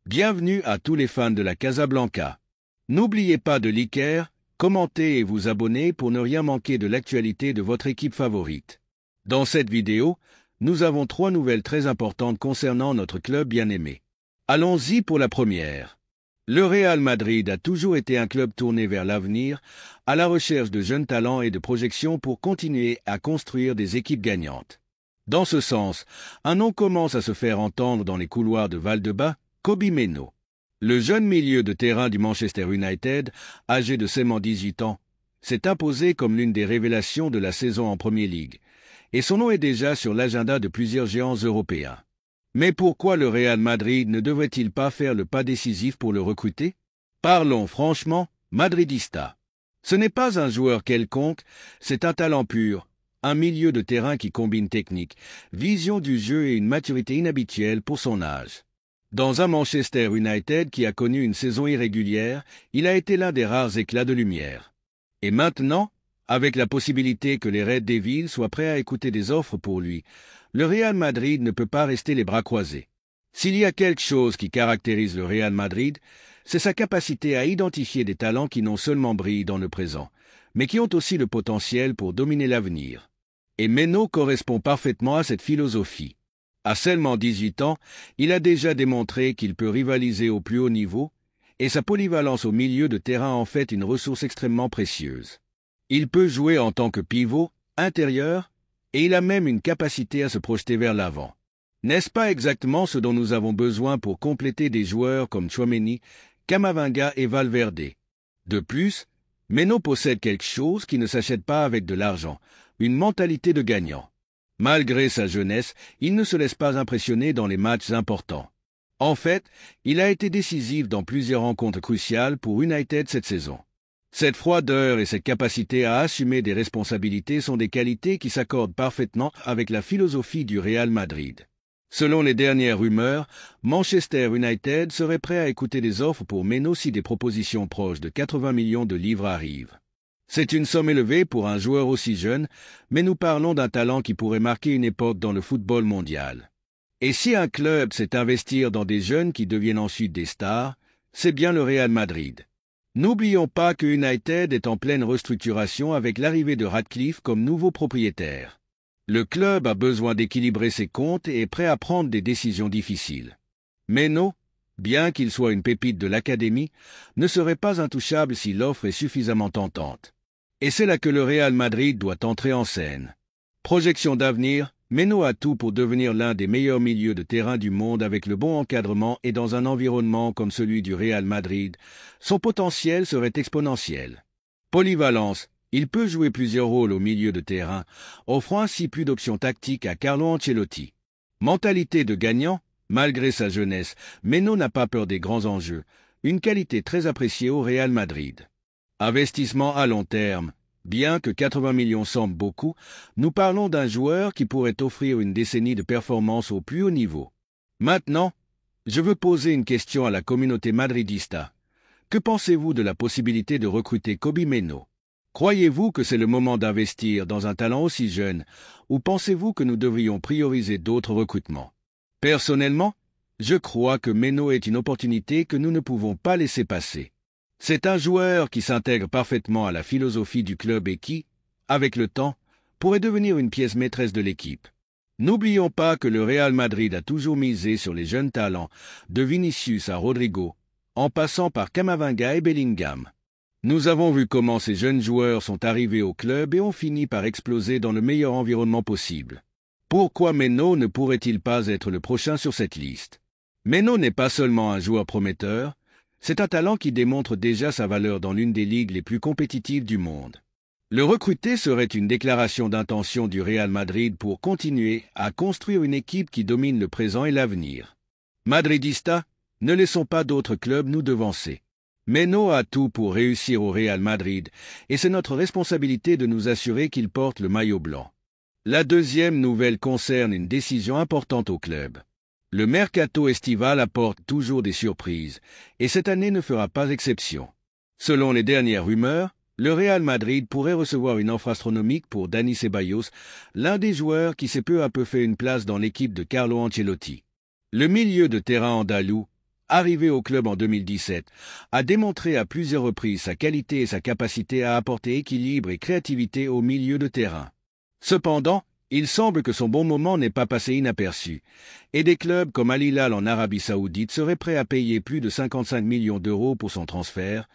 Bienvenue à tous les fans de la Casablanca. N'oubliez pas de liker, commenter et vous abonner pour ne rien manquer de l'actualité de votre équipe favorite. Dans cette vidéo, nous avons 3 nouvelles très importantes concernant notre club bien-aimé. Allons-y pour la première. Le Real Madrid a toujours été un club tourné vers l'avenir, à la recherche de jeunes talents et de projections pour continuer à construire des équipes gagnantes. Dans ce sens, un nom commence à se faire entendre dans les couloirs de Valdebebas, Kobbie Mainoo. Le jeune milieu de terrain du Manchester United, âgé de seulement 18 ans, s'est imposé comme l'une des révélations de la saison en Premier League, et son nom est déjà sur l'agenda de plusieurs géants européens. Mais pourquoi le Real Madrid ne devrait-il pas faire le pas décisif pour le recruter? Parlons franchement, madridista. Ce n'est pas un joueur quelconque, c'est un talent pur, un milieu de terrain qui combine technique, vision du jeu et une maturité inhabituelle pour son âge. Dans un Manchester United qui a connu une saison irrégulière, il a été l'un des rares éclats de lumière. Et maintenant, avec la possibilité que les Red Devils soient prêts à écouter des offres pour lui, le Real Madrid ne peut pas rester les bras croisés. S'il y a quelque chose qui caractérise le Real Madrid, c'est sa capacité à identifier des talents qui non seulement brillent dans le présent, mais qui ont aussi le potentiel pour dominer l'avenir. Et Mainoo correspond parfaitement à cette philosophie. À seulement 18 ans, il a déjà démontré qu'il peut rivaliser au plus haut niveau, et sa polyvalence au milieu de terrain en fait une ressource extrêmement précieuse. Il peut jouer en tant que pivot, intérieur, et il a même une capacité à se projeter vers l'avant. N'est-ce pas exactement ce dont nous avons besoin pour compléter des joueurs comme Tchouaméni, Camavinga et Valverde? De plus, Mainoo possède quelque chose qui ne s'achète pas avec de l'argent, une mentalité de gagnant. Malgré sa jeunesse, il ne se laisse pas impressionner dans les matchs importants. En fait, il a été décisif dans plusieurs rencontres cruciales pour United cette saison. Cette froideur et cette capacité à assumer des responsabilités sont des qualités qui s'accordent parfaitement avec la philosophie du Real Madrid. Selon les dernières rumeurs, Manchester United serait prêt à écouter des offres pour Mainoo si des propositions proches de 80 millions de livres arrivent. C'est une somme élevée pour un joueur aussi jeune, mais nous parlons d'un talent qui pourrait marquer une époque dans le football mondial. Et si un club sait investir dans des jeunes qui deviennent ensuite des stars, c'est bien le Real Madrid. N'oublions pas que United est en pleine restructuration avec l'arrivée de Ratcliffe comme nouveau propriétaire. Le club a besoin d'équilibrer ses comptes et est prêt à prendre des décisions difficiles. Mainoo, bien qu'il soit une pépite de l'académie, ne serait pas intouchable si l'offre est suffisamment tentante. Et c'est là que le Real Madrid doit entrer en scène. Projection d'avenir, Mainoo a tout pour devenir l'un des meilleurs milieux de terrain du monde avec le bon encadrement et dans un environnement comme celui du Real Madrid, son potentiel serait exponentiel. Polyvalence, il peut jouer plusieurs rôles au milieu de terrain, offrant ainsi plus d'options tactiques à Carlo Ancelotti. Mentalité de gagnant, malgré sa jeunesse, Mainoo n'a pas peur des grands enjeux, une qualité très appréciée au Real Madrid. Investissement à long terme. Bien que 80 millions semblent beaucoup, nous parlons d'un joueur qui pourrait offrir une décennie de performance au plus haut niveau. Maintenant, je veux poser une question à la communauté madridista. Que pensez-vous de la possibilité de recruter Kobbie Mainoo? Croyez-vous que c'est le moment d'investir dans un talent aussi jeune, ou pensez-vous que nous devrions prioriser d'autres recrutements? Personnellement, je crois que Mainoo est une opportunité que nous ne pouvons pas laisser passer. C'est un joueur qui s'intègre parfaitement à la philosophie du club et qui, avec le temps, pourrait devenir une pièce maîtresse de l'équipe. N'oublions pas que le Real Madrid a toujours misé sur les jeunes talents, de Vinicius à Rodrigo, en passant par Camavinga et Bellingham. Nous avons vu comment ces jeunes joueurs sont arrivés au club et ont fini par exploser dans le meilleur environnement possible. Pourquoi Mainoo ne pourrait-il pas être le prochain sur cette liste? Mainoo n'est pas seulement un joueur prometteur, c'est un talent qui démontre déjà sa valeur dans l'une des ligues les plus compétitives du monde. Le recruter serait une déclaration d'intention du Real Madrid pour continuer à construire une équipe qui domine le présent et l'avenir. Madridista, ne laissons pas d'autres clubs nous devancer. Mainoo a tout pour réussir au Real Madrid, et c'est notre responsabilité de nous assurer qu'il porte le maillot blanc. La deuxième nouvelle concerne une décision importante au club. Le mercato estival apporte toujours des surprises, et cette année ne fera pas exception. Selon les dernières rumeurs, le Real Madrid pourrait recevoir une offre astronomique pour Dani Ceballos, l'un des joueurs qui s'est peu à peu fait une place dans l'équipe de Carlo Ancelotti. Le milieu de terrain andalou, arrivé au club en 2017, a démontré à plusieurs reprises sa qualité et sa capacité à apporter équilibre et créativité au milieu de terrain. Cependant, il semble que son bon moment n'ait pas passé inaperçu, et des clubs comme Al Hilal en Arabie Saoudite seraient prêts à payer plus de 55 millions d'euros pour son transfert,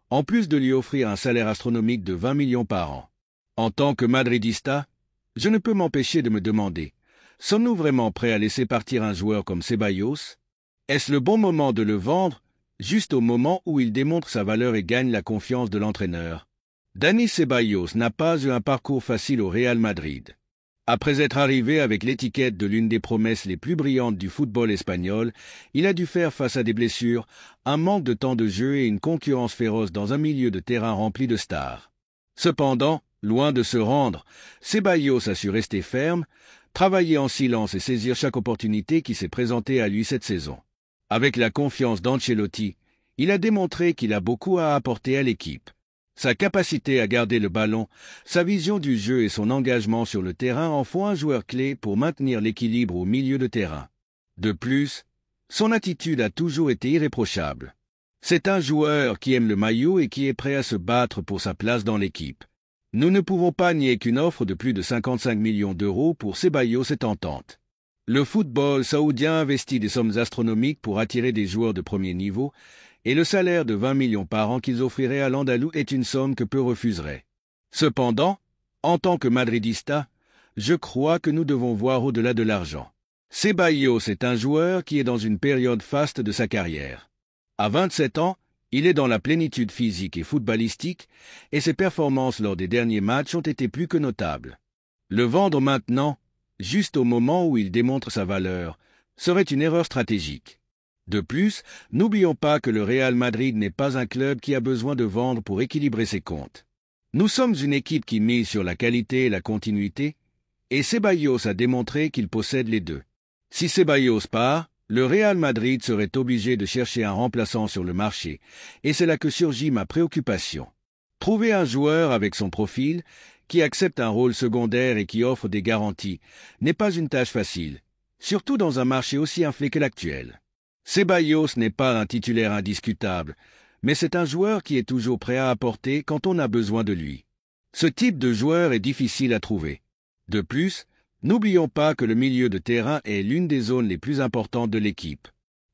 en plus de lui offrir un salaire astronomique de 20 millions par an. En tant que madridista, je ne peux m'empêcher de me demander, sommes-nous vraiment prêts à laisser partir un joueur comme Ceballos? Est-ce le bon moment de le vendre, juste au moment où il démontre sa valeur et gagne la confiance de l'entraîneur? Dani Ceballos n'a pas eu un parcours facile au Real Madrid. Après être arrivé avec l'étiquette de l'une des promesses les plus brillantes du football espagnol, il a dû faire face à des blessures, un manque de temps de jeu et une concurrence féroce dans un milieu de terrain rempli de stars. Cependant, loin de se rendre, Ceballos a su rester ferme, travailler en silence et saisir chaque opportunité qui s'est présentée à lui cette saison. Avec la confiance d'Ancelotti, il a démontré qu'il a beaucoup à apporter à l'équipe. Sa capacité à garder le ballon, sa vision du jeu et son engagement sur le terrain en font un joueur clé pour maintenir l'équilibre au milieu de terrain. De plus, son attitude a toujours été irréprochable. C'est un joueur qui aime le maillot et qui est prêt à se battre pour sa place dans l'équipe. Nous ne pouvons pas nier qu'une offre de plus de 55 millions d'euros pour Ceballos est tentante. Le football saoudien investit des sommes astronomiques pour attirer des joueurs de premier niveau, et le salaire de 20 millions par an qu'ils offriraient à l'Andalou est une somme que peu refuseraient. Cependant, en tant que madridista, je crois que nous devons voir au-delà de l'argent. Ceballos est un joueur qui est dans une période faste de sa carrière. À 27 ans, il est dans la plénitude physique et footballistique, et ses performances lors des derniers matchs ont été plus que notables. Le vendre maintenant, juste au moment où il démontre sa valeur, serait une erreur stratégique. De plus, n'oublions pas que le Real Madrid n'est pas un club qui a besoin de vendre pour équilibrer ses comptes. Nous sommes une équipe qui mise sur la qualité et la continuité, et Ceballos a démontré qu'il possède les deux. Si Ceballos part, le Real Madrid serait obligé de chercher un remplaçant sur le marché, et c'est là que surgit ma préoccupation. Trouver un joueur avec son profil, qui accepte un rôle secondaire et qui offre des garanties, n'est pas une tâche facile, surtout dans un marché aussi inflé que l'actuel. Ceballos n'est pas un titulaire indiscutable, mais c'est un joueur qui est toujours prêt à apporter quand on a besoin de lui. Ce type de joueur est difficile à trouver. De plus, n'oublions pas que le milieu de terrain est l'une des zones les plus importantes de l'équipe.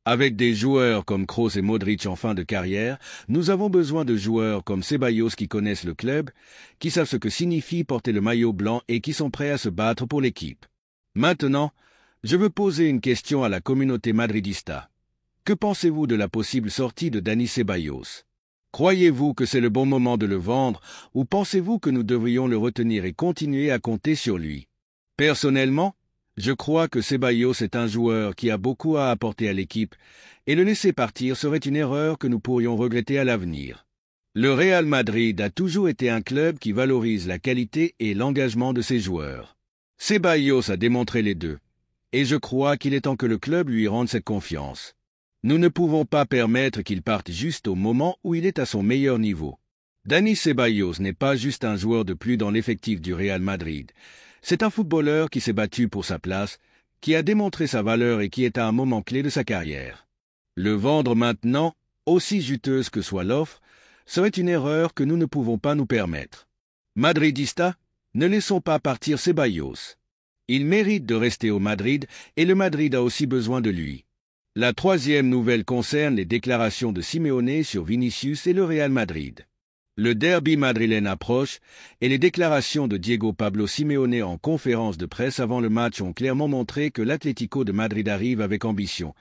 Avec des joueurs comme Kroos et Modric en fin de carrière, nous avons besoin de joueurs comme Ceballos qui connaissent le club, qui savent ce que signifie porter le maillot blanc et qui sont prêts à se battre pour l'équipe. Maintenant, je veux poser une question à la communauté madridista. Que pensez-vous de la possible sortie de Dani Ceballos? Croyez-vous que c'est le bon moment de le vendre ou pensez-vous que nous devrions le retenir et continuer à compter sur lui? Personnellement, je crois que Ceballos est un joueur qui a beaucoup à apporter à l'équipe et le laisser partir serait une erreur que nous pourrions regretter à l'avenir. Le Real Madrid a toujours été un club qui valorise la qualité et l'engagement de ses joueurs. Ceballos a démontré les deux, et je crois qu'il est temps que le club lui rende cette confiance. Nous ne pouvons pas permettre qu'il parte juste au moment où il est à son meilleur niveau. Dani Ceballos n'est pas juste un joueur de plus dans l'effectif du Real Madrid. C'est un footballeur qui s'est battu pour sa place, qui a démontré sa valeur et qui est à un moment clé de sa carrière. Le vendre maintenant, aussi juteuse que soit l'offre, serait une erreur que nous ne pouvons pas nous permettre. Madridista, ne laissons pas partir Ceballos. Il mérite de rester au Madrid et le Madrid a aussi besoin de lui. La troisième nouvelle concerne les déclarations de Simeone sur Vinicius et le Real Madrid. Le derby madrilène approche et les déclarations de Diego Pablo Simeone en conférence de presse avant le match ont clairement montré que l'Atlético de Madrid arrive avec ambition,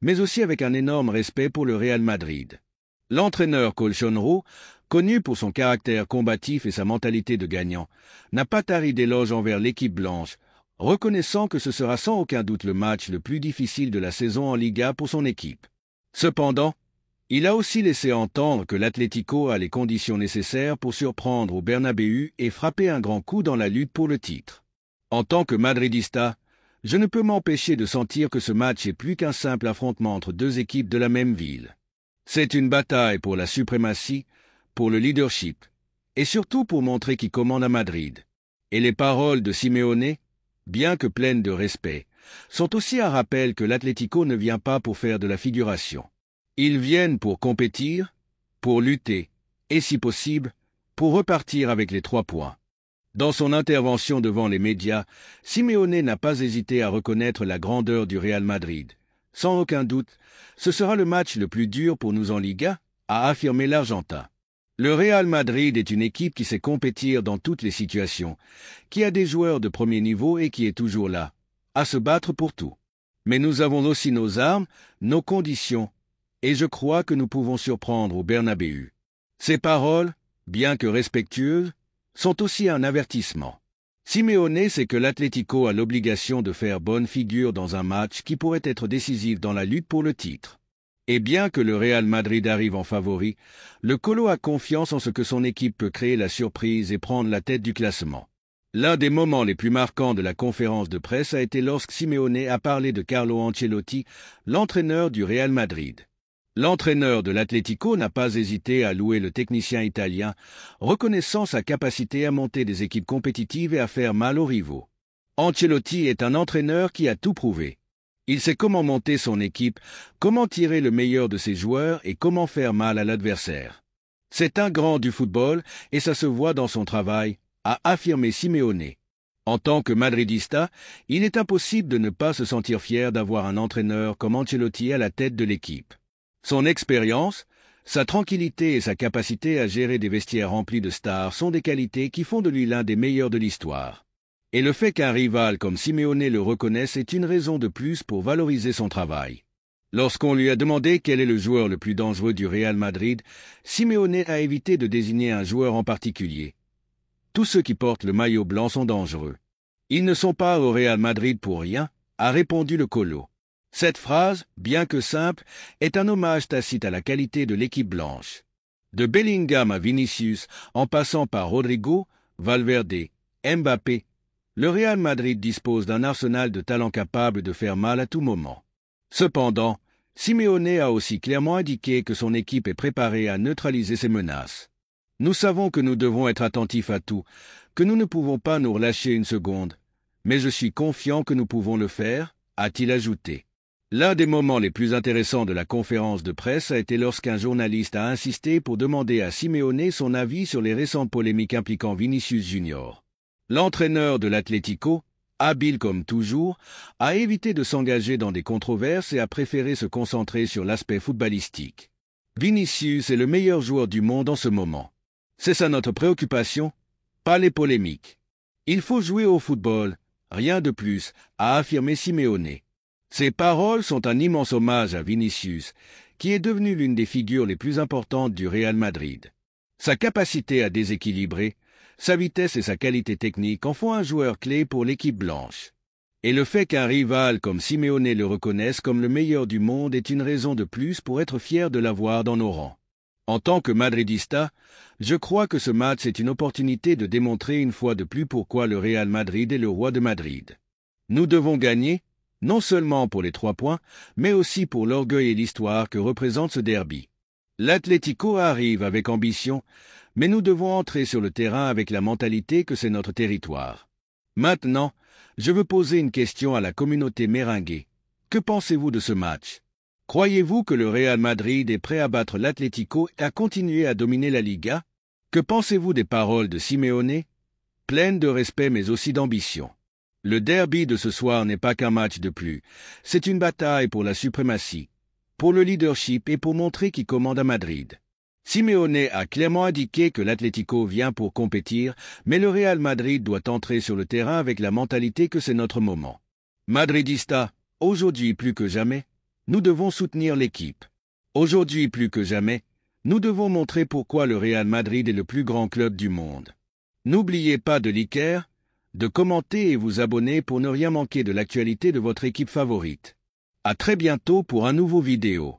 mais aussi avec un énorme respect pour le Real Madrid. L'entraîneur colchonero, connu pour son caractère combatif et sa mentalité de gagnant, n'a pas tari d'éloges envers l'équipe blanche, reconnaissant que ce sera sans aucun doute le match le plus difficile de la saison en Liga pour son équipe. Cependant, il a aussi laissé entendre que l'Atlético a les conditions nécessaires pour surprendre au Bernabéu et frapper un grand coup dans la lutte pour le titre. En tant que madridista, je ne peux m'empêcher de sentir que ce match est plus qu'un simple affrontement entre deux équipes de la même ville. C'est une bataille pour la suprématie, pour le leadership, et surtout pour montrer qui commande à Madrid. Et les paroles de Simeone, bien que pleines de respect, sont aussi un rappel que l'Atlético ne vient pas pour faire de la figuration. Ils viennent pour compétir, pour lutter, et si possible, pour repartir avec les 3 points. Dans son intervention devant les médias, Simeone n'a pas hésité à reconnaître la grandeur du Real Madrid. Sans aucun doute, ce sera le match le plus dur pour nous en Liga, a affirmé l'Argentin. Le Real Madrid est une équipe qui sait compétir dans toutes les situations, qui a des joueurs de premier niveau et qui est toujours là, à se battre pour tout. Mais nous avons aussi nos armes, nos conditions, et je crois que nous pouvons surprendre au Bernabéu. Ces paroles, bien que respectueuses, sont aussi un avertissement. Simeone sait que l'Atlético a l'obligation de faire bonne figure dans un match qui pourrait être décisif dans la lutte pour le titre. Et bien que le Real Madrid arrive en favori, le Colo a confiance en ce que son équipe peut créer la surprise et prendre la tête du classement. L'un des moments les plus marquants de la conférence de presse a été lorsque Simeone a parlé de Carlo Ancelotti, l'entraîneur du Real Madrid. L'entraîneur de l'Atlético n'a pas hésité à louer le technicien italien, reconnaissant sa capacité à monter des équipes compétitives et à faire mal aux rivaux. Ancelotti est un entraîneur qui a tout prouvé. Il sait comment monter son équipe, comment tirer le meilleur de ses joueurs et comment faire mal à l'adversaire. C'est un grand du football et ça se voit dans son travail, a affirmé Simeone. En tant que madridista, il est impossible de ne pas se sentir fier d'avoir un entraîneur comme Ancelotti à la tête de l'équipe. Son expérience, sa tranquillité et sa capacité à gérer des vestiaires remplis de stars sont des qualités qui font de lui l'un des meilleurs de l'histoire. Et le fait qu'un rival comme Simeone le reconnaisse est une raison de plus pour valoriser son travail. Lorsqu'on lui a demandé quel est le joueur le plus dangereux du Real Madrid, Simeone a évité de désigner un joueur en particulier. Tous ceux qui portent le maillot blanc sont dangereux. Ils ne sont pas au Real Madrid pour rien, a répondu le Colo. Cette phrase, bien que simple, est un hommage tacite à la qualité de l'équipe blanche. De Bellingham à Vinicius, en passant par Rodrigo, Valverde, Mbappé, le Real Madrid dispose d'un arsenal de talents capables de faire mal à tout moment. Cependant, Simeone a aussi clairement indiqué que son équipe est préparée à neutraliser ces menaces. Nous savons que nous devons être attentifs à tout, que nous ne pouvons pas nous relâcher une seconde, mais je suis confiant que nous pouvons le faire, a-t-il ajouté. L'un des moments les plus intéressants de la conférence de presse a été lorsqu'un journaliste a insisté pour demander à Simeone son avis sur les récentes polémiques impliquant Vinicius Junior. L'entraîneur de l'Atlético, habile comme toujours, a évité de s'engager dans des controverses et a préféré se concentrer sur l'aspect footballistique. Vinicius est le meilleur joueur du monde en ce moment. C'est ça notre préoccupation, pas les polémiques. Il faut jouer au football, rien de plus, a affirmé Simeone. Ces paroles sont un immense hommage à Vinicius, qui est devenu l'une des figures les plus importantes du Real Madrid. Sa capacité à déséquilibrer, sa vitesse et sa qualité technique en font un joueur clé pour l'équipe blanche. Et le fait qu'un rival comme Simeone le reconnaisse comme le meilleur du monde est une raison de plus pour être fier de l'avoir dans nos rangs. En tant que madridista, je crois que ce match est une opportunité de démontrer une fois de plus pourquoi le Real Madrid est le roi de Madrid. Nous devons gagner, non seulement pour les 3 points, mais aussi pour l'orgueil et l'histoire que représente ce derby. L'Atlético arrive avec ambition, mais nous devons entrer sur le terrain avec la mentalité que c'est notre territoire. Maintenant, je veux poser une question à la communauté merengue. Que pensez-vous de ce match? Croyez-vous que le Real Madrid est prêt à battre l'Atlético et à continuer à dominer la Liga? Que pensez-vous des paroles de Simeone? Pleines de respect mais aussi d'ambition. Le derby de ce soir n'est pas qu'un match de plus, c'est une bataille pour la suprématie, pour le leadership et pour montrer qui commande à Madrid. Simeone a clairement indiqué que l'Atlético vient pour compétir, mais le Real Madrid doit entrer sur le terrain avec la mentalité que c'est notre moment. Madridista, aujourd'hui plus que jamais, nous devons soutenir l'équipe. Aujourd'hui plus que jamais, nous devons montrer pourquoi le Real Madrid est le plus grand club du monde. N'oubliez pas de liker, de commenter et vous abonner pour ne rien manquer de l'actualité de votre équipe favorite. À très bientôt pour un nouveau vidéo.